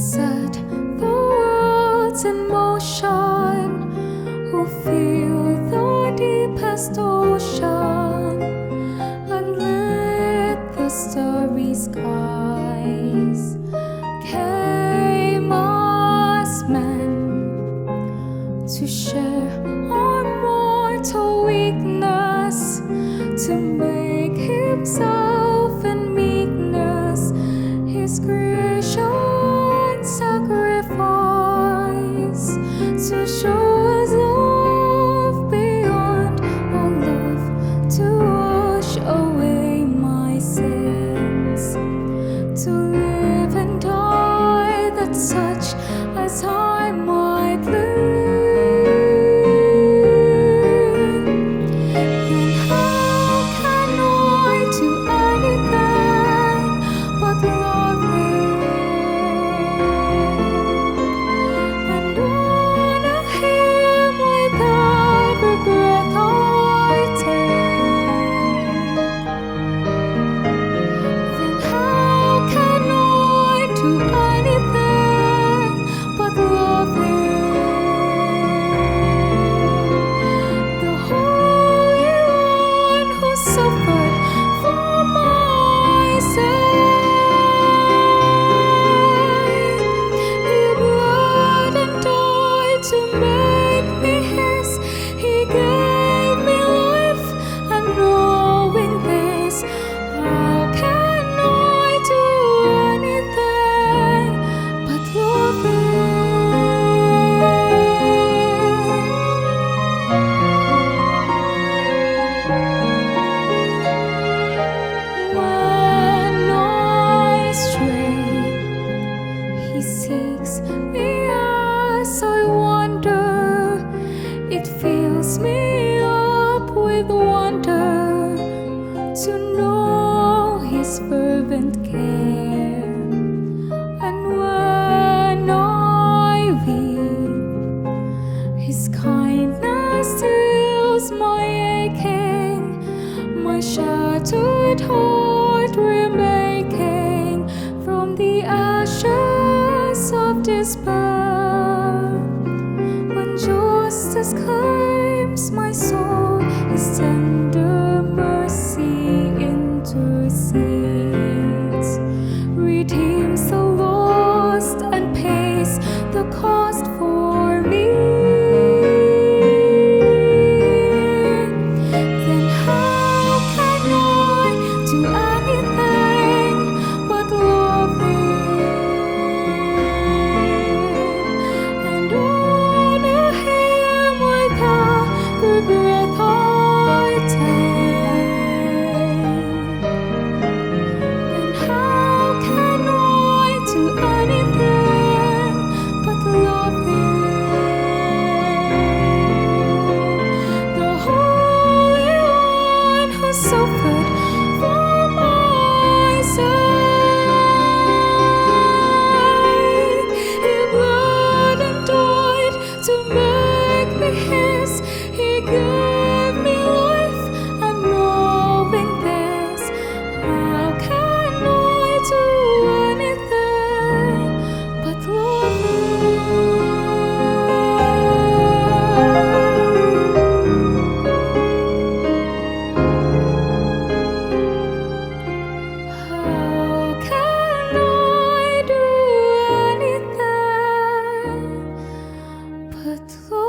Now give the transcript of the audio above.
set the worlds in motion, who fill the deepest ocean and lit the starry skies, came as men to share our mortal weakness, to make himself in meekness his creation sacrifice, to show us love beyond all love, to wash away my sins, to live and die that such as I might live. Then how can I do anything but love Him and honor Him with every breath I take? Then how can I do anything but love Him, the Holy One who suffered for my sake? He bled and died to make me His. He gave me life, and knowing this, how can I do anything but love Him? When I stray, He seeks me as I wander. It fills me up with wonder to know His fervent care. And when I weep, His kindness stills my aching, my shattered heart remaking from the ashes of despair. When justice claims my soul, His tender mercy intercedes, redeems the lost and pays the cost for me. Then how can I do anything but love Him and honor Him with every breath I take? Then how can I do anything but love Him, the Holy One who suffered for my sake? He bled and died to make me His. He gave me life, and knowing this, how can I do anything but love Him? How can I do anything but love